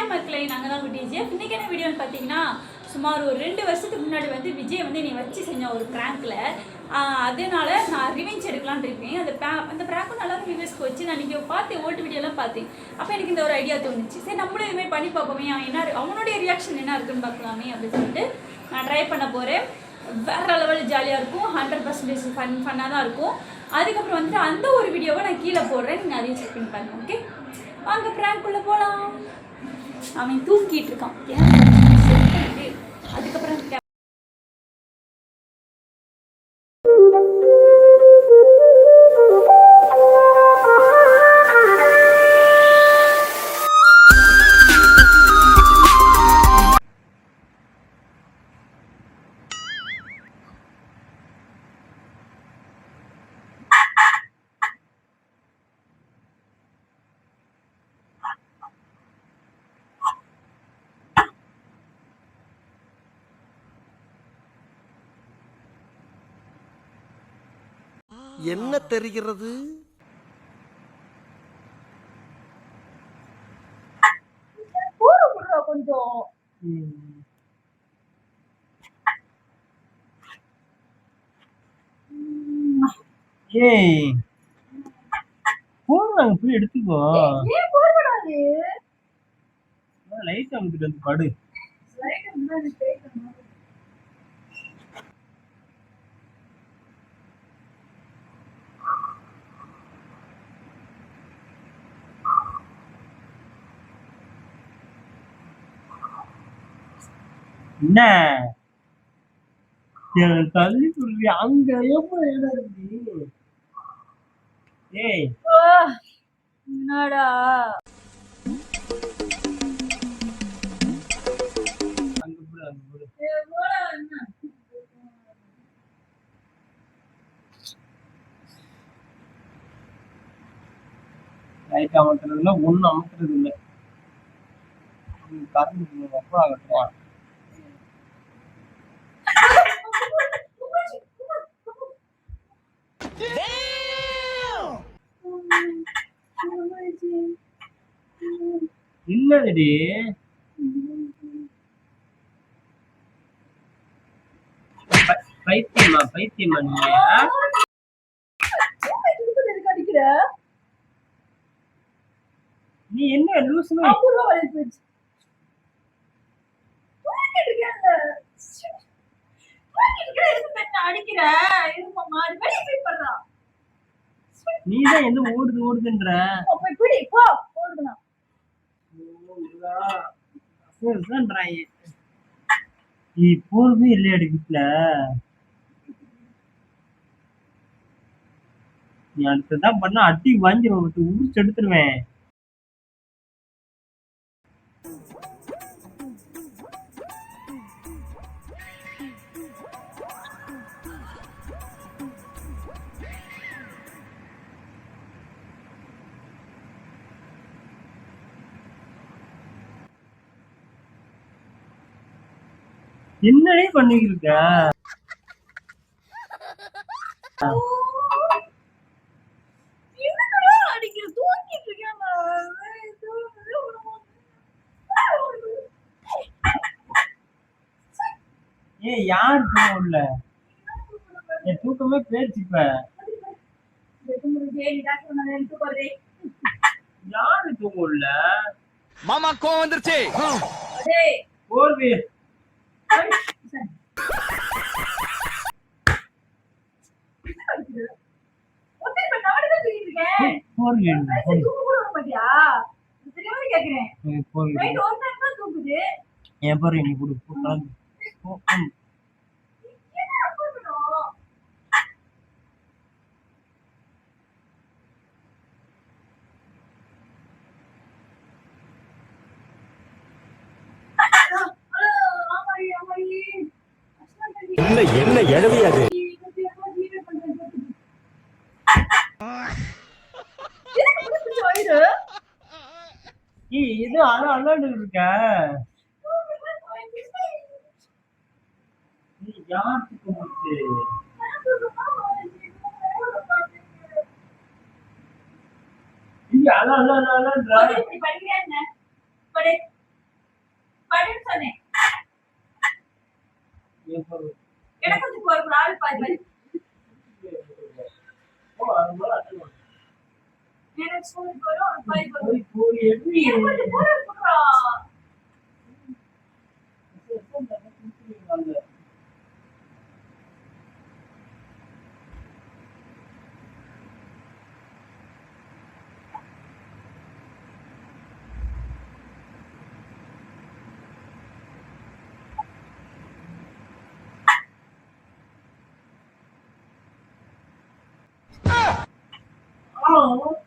வணக்கம் மக்களே, நாங்கள் தான் டிஜிஎஃப். இன்றைக்கி என்ன வீடியோன்னு பார்த்தீங்கன்னா, சுமார் ஒரு 2 வருஷத்துக்கு முன்னாடி விஜய் நீ வச்சு செஞ்ச ஒரு ப்ராங்கில், அதனால நான் ரிவெஞ்ச் எடுக்கலான்னு இருக்கேன். அந்த ப்ராங்க்கும் நல்லா ரிவ்யூஸ்க்கு வச்சு நான் நீங்கள் பார்த்து ஓட்டு வீடியோலாம் பார்த்தேன். அப்போ எனக்கு இந்த ஒரு ஐடியா தோணுச்சு, சரி நம்மளும் இதுமாதிரி பண்ணி பார்ப்போமே, அவனுடைய ரியாக்ஷன் என்ன இருக்குன்னு பார்க்கலாமே அப்படின்னு சொல்லிட்டு நான் ட்ரை பண்ண போகிறேன். வேறு லெவல் ஜாலியாக இருக்கும், 100% ஃபன்னாக தான் இருக்கும். அதுக்கப்புறம் அந்த ஒரு வீடியோவை நான் கீழே போடுறேன், நீங்கள் அதையும் செக் பண்ணி பாருங்க. ஓகே, வாங்க ப்ராங்க்குள்ளே போகலாம். அவன் தூங்கிட்டு இருக்கான். அதுக்கப்புறம் என்ன தெரிகிறது? கொஞ்சம் ஏய் போறாங்க, போய் எடுத்துக்கோ. ஏன் போறடாது? லைட் அமுக்கிட்டு வந்து படு. லைட் அமுக்கிட்டு பேசணும். என்ன தள்ளி சொல்லி அங்க எப்ப இடம் இருக்கு? ஏய் என்னடா அங்க போடு, அங்க போடு. லைட் அமர்த்துறதுல ஒன்னும் அமர்த்துறது இல்லை. கரண்ட் எப்போ ஆகட்டும். இல்லடி பைத்தியமா பைத்தியமா நீ என்ன லூசுமா நீதான் என்ன ஓடுது ஓடுதுன்ற போறதே இல்லையாடி வீட்டுல. நீ அடுத்ததான் பண்ண அட்டி வாங்கிடுவேன், உரிச்சு எடுத்துருவேன். என்னடே பண்ணிட்டு இருக்க? ஏய் யார் தூங்கல? என் தூக்கமே போயிடுச்சு. இப்ப யாரு தூங்கல? மாமா கோவம் வந்துருச்சு. போர்வி என் பாரு நீ கொடு. என்ன எழவியாது? இது அண்ணாண்டு இருக்க. யாருக்கு போச்சு? இங்க அண்ணா அண்ணா அண்ணா படுன்னு சொன்னேன். எனக்கு கொஞ்சம் ஒரு ஆள் பாரு. எனக்கு ஸ்கூலுக்கு வரும், அவனுக்கு பாய் வரும். எனக்கு கொஞ்சம் போட போடுறா. Oh.